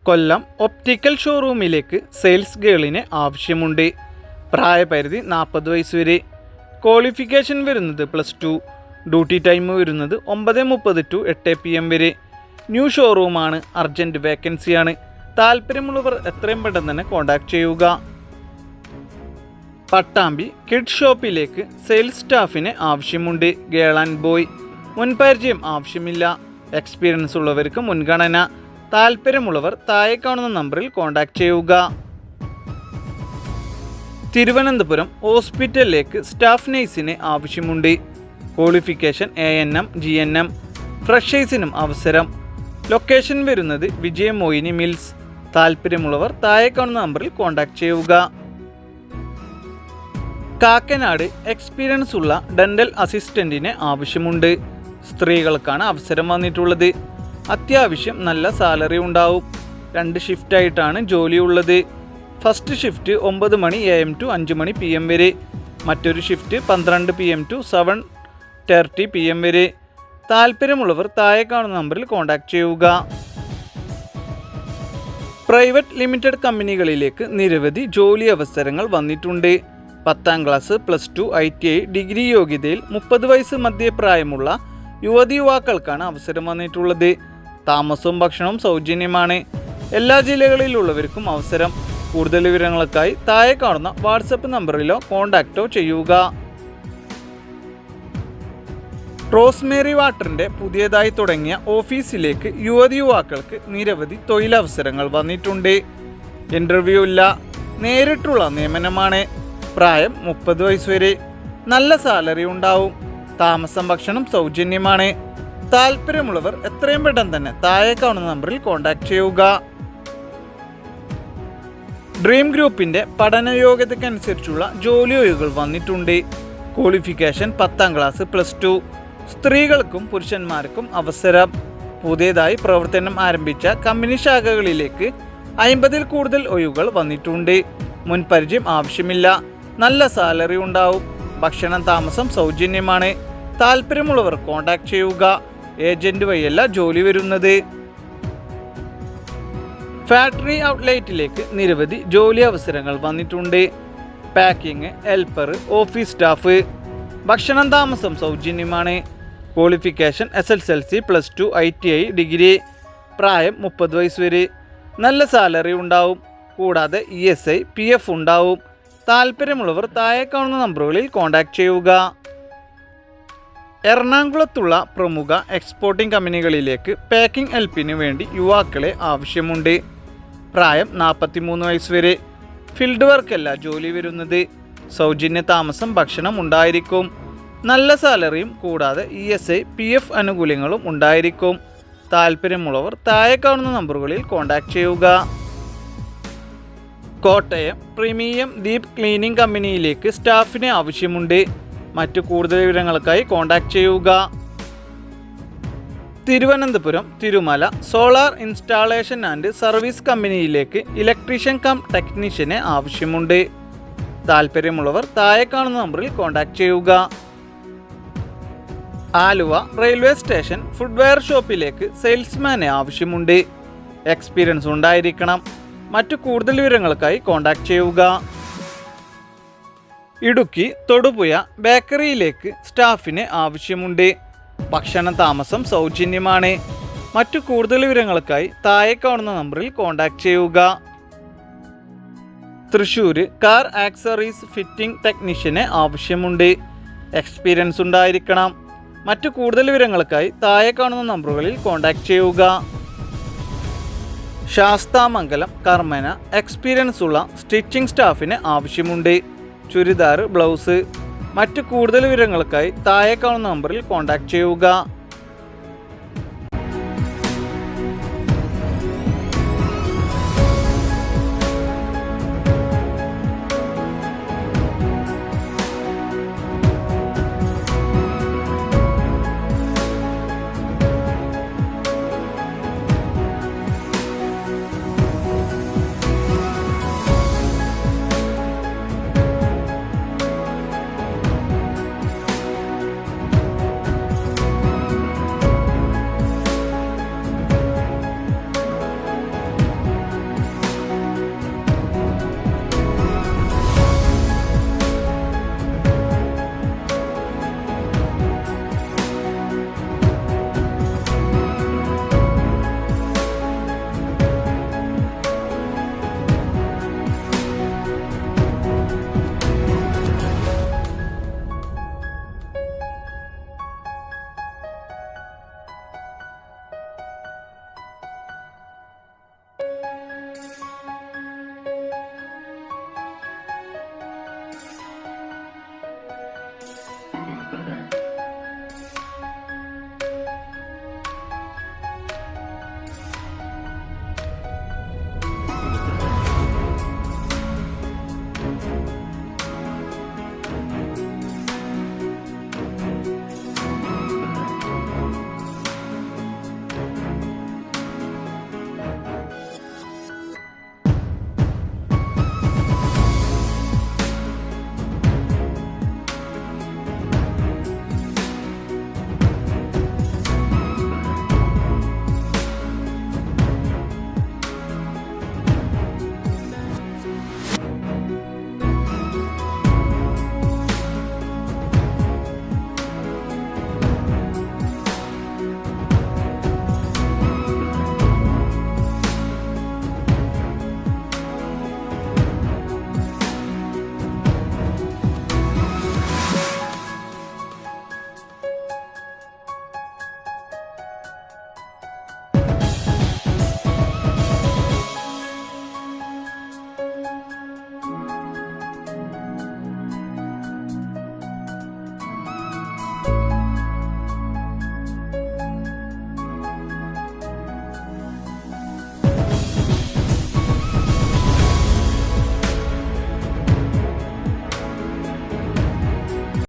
കൊല്ലം optical ഷോറൂമിലേക്ക് sales ഗേളിന് ആവശ്യമുണ്ട്. പ്രായപരിധി 40 വയസ്സ് വരെ. ക്വാളിഫിക്കേഷൻ വരുന്നത് +2. ഡ്യൂട്ടി ടൈം വരുന്നത് 9:30 to 8 PM വരെ. ന്യൂ ഷോറൂമാണ്. അർജൻറ്റ് വേക്കൻസിയാണ്. താല്പര്യമുള്ളവർ എത്രയും പെട്ടെന്ന് തന്നെ കോൺടാക്ട് ചെയ്യുക. പട്ടാമ്പി കിഡ് ഷോപ്പിലേക്ക് സെയിൽസ് സ്റ്റാഫിന് ആവശ്യമുണ്ട്. Girl and boy. മുൻപരിചയം ആവശ്യമില്ല. എക്സ്പീരിയൻസ് ഉള്ളവർക്ക് മുൻഗണന. താല്പര്യമുള്ളവർ താഴെ കാണുന്ന നമ്പറിൽ കോൺടാക്ട് ചെയ്യുക. തിരുവനന്തപുരം ഹോസ്പിറ്റലിലേക്ക് സ്റ്റാഫ് നഴ്സിന് ആവശ്യമുണ്ട്. Qualification ANM GNM. ഫ്രഷേഴ്സിനും അവസരം. ലൊക്കേഷൻ വരുന്നത് വിജയമോഹിനി മിൽസ്. താല്പര്യമുള്ളവർ താഴെ കാണുന്ന നമ്പറിൽ കോൺടാക്ട് ചെയ്യുക. കാക്കനാട് എക്സ്പീരിയൻസ് ഉള്ള ഡെൻ്റൽ അസിസ്റ്റൻറ്റിന് ആവശ്യമുണ്ട്. സ്ത്രീകൾക്കാണ് അവസരം വന്നിട്ടുള്ളത്. അത്യാവശ്യം നല്ല സാലറി ഉണ്ടാവും. 2 ഷിഫ്റ്റായിട്ടാണ് ജോലിയുള്ളത്. ഫസ്റ്റ് ഷിഫ്റ്റ് 9 മണി AM to 5 മണി PM വരെ. മറ്റൊരു ഷിഫ്റ്റ് 12 PM to 7:30 PM വരെ. താല്പര്യമുള്ളവർ താഴെ കാണുന്ന നമ്പറിൽ കോൺടാക്ട് ചെയ്യുക. പ്രൈവറ്റ് ലിമിറ്റഡ് കമ്പനികളിലേക്ക് നിരവധി ജോലി അവസരങ്ങൾ വന്നിട്ടുണ്ട്. 10ാം ക്ലാസ്, +2, ITI, ഡിഗ്രി യോഗ്യതയിൽ 30 വയസ്സ് മധ്യപ്രായമുള്ള യുവതിയുവാക്കൾക്കാണ് അവസരം വന്നിട്ടുള്ളത്. താമസവും ഭക്ഷണവും സൗജന്യമാണ്. എല്ലാ ജില്ലകളിലുള്ളവർക്കും അവസരം. കൂടുതൽ വിവരങ്ങൾക്കായി താഴെ കാണുന്ന വാട്സപ്പ് നമ്പറിലോ കോൺടാക്റ്റോ ചെയ്യുക. റോസ്മേരി വാട്ടറിൻ്റെ പുതിയതായി തുടങ്ങിയ ഓഫീസിലേക്ക് യുവതിയുവാക്കൾക്ക് നിരവധി തൊഴിലവസരങ്ങൾ വന്നിട്ടുണ്ട്. ഇൻ്റർവ്യൂ ഇല്ല. നേരിട്ടുള്ള നിയമനമാണ്. പ്രായം 30 വയസ്സ് വരെ. നല്ല സാലറി ഉണ്ടാവും. താമസം ഭക്ഷണം സൗജന്യമാണ്. താല്പര്യമുള്ളവർ എത്രയും പെട്ടെന്ന് തന്നെ താഴെ കാണുന്ന നമ്പറിൽ കോൺടാക്ട് ചെയ്യുക. ഡ്രീം ഗ്രൂപ്പിൻ്റെ പഠനയോഗ്യതയ്ക്കനുസരിച്ചുള്ള ജോലി ഒഴിവുകൾ വന്നിട്ടുണ്ട്. Qualification 10ാം class, +2. സ്ത്രീകൾക്കും പുരുഷന്മാർക്കും അവസരം. പുതിയതായി പ്രവർത്തനം ആരംഭിച്ച കമ്പനി ശാഖകളിലേക്ക് 50-ൽ കൂടുതൽ ഒഴിവുകൾ വന്നിട്ടുണ്ട്. മുൻപരിചയം ആവശ്യമില്ല. നല്ല സാലറി ഉണ്ടാവും. ഭക്ഷണം താമസം സൗജന്യമാണ്. താല്പര്യമുള്ളവർ കോൺടാക്ട് ചെയ്യുക. ഏജന്റ് വഴിയല്ല ജോലി വരുന്നത്. ഫാക്ടറി ഔട്ട്ലെറ്റിലേക്ക് നിരവധി ജോലി അവസരങ്ങൾ വന്നിട്ടുണ്ട്. Packing, helper, office staff. ഭക്ഷണം താമസം സൗജന്യമാണ്. Qualification SSLC, +2, ITI, degree. പ്രായം 30 വയസ്സ് വരെ. നല്ല സാലറി ഉണ്ടാവും. കൂടാതെ ESI, PF ഉണ്ടാവും. താല്പര്യമുള്ളവർ താഴെ കാണുന്ന നമ്പറുകളിൽ കോൺടാക്ട് ചെയ്യുക. എറണാകുളത്തുള്ള പ്രമുഖ എക്സ്പോർട്ടിംഗ് കമ്പനികളിലേക്ക് പാക്കിംഗ് ഹെൽപ്പിന് വേണ്ടി യുവാക്കളെ ആവശ്യമുണ്ട്. പ്രായം 43 വയസ്സ് വരെ. ഫീൽഡ് വർക്കല്ല ജോലി വരുന്നത്. സൗജന്യ താമസം ഭക്ഷണം ഉണ്ടായിരിക്കും. നല്ല സാലറിയും കൂടാതെ ESI, PF ആനുകൂല്യങ്ങളും ഉണ്ടായിരിക്കും. താല്പര്യമുള്ളവർ താഴെ കാണുന്ന നമ്പറുകളിൽ കോൺടാക്ട് ചെയ്യുക. കോട്ടയം പ്രീമിയം ഡീപ് ക്ലീനിംഗ് കമ്പനിയിലേക്ക് സ്റ്റാഫിന് ആവശ്യമുണ്ട്. മറ്റു കൂടുതൽ വിവരങ്ങൾക്കായി കോൺടാക്ട് ചെയ്യുക. Thiruvananthapuram Thirumala solar installation and service കമ്പനിയിലേക്ക് ഇലക്ട്രീഷ്യൻ കം ടെക്നീഷ്യന് ആവശ്യമുണ്ട്. താല്പര്യമുള്ളവർ താഴെ കാണുന്ന നമ്പറിൽ കോൺടാക്ട് ചെയ്യുക. ആലുവ റെയിൽവേ സ്റ്റേഷൻ ഫുഡ്വെയർ ഷോപ്പിലേക്ക് സെയിൽസ്മാന് ആവശ്യമുണ്ട്. എക്സ്പീരിയൻസ് ഉണ്ടായിരിക്കണം. മറ്റു കൂടുതൽ വിവരങ്ങൾക്കായി കോൺടാക്ട് ചെയ്യുക. ഇടുക്കി തൊടുപുഴ ബേക്കറിയിലേക്ക് സ്റ്റാഫിന് ആവശ്യമുണ്ട്. ഭക്ഷണ താമസം സൗജന്യമാണ്. മറ്റു കൂടുതൽ വിവരങ്ങൾക്കായി താഴെ കാണുന്ന നമ്പറിൽ കോൺടാക്ട് ചെയ്യുക. തൃശ്ശൂർ കാർ ആക്സറീസ് ഫിറ്റിംഗ് ടെക്നീഷ്യന് ആവശ്യമുണ്ട്. എക്സ്പീരിയൻസ് ഉണ്ടായിരിക്കണം. മറ്റു കൂടുതൽ വിവരങ്ങൾക്കായി താഴെ കാണുന്ന നമ്പറുകളിൽ കോൺടാക്ട് ചെയ്യുക. ശാസ്താമംഗലം കർമ്മന എക്സ്പീരിയൻസ് ഉള്ള സ്റ്റിച്ചിങ് സ്റ്റാഫിന് ആവശ്യമുണ്ട്. ചുരിദാർ, ബ്ലൗസ്. മറ്റു കൂടുതൽ വിവരങ്ങൾക്കായി താഴെ കാണുന്ന നമ്പറിൽ കോൺടാക്ട് ചെയ്യുക.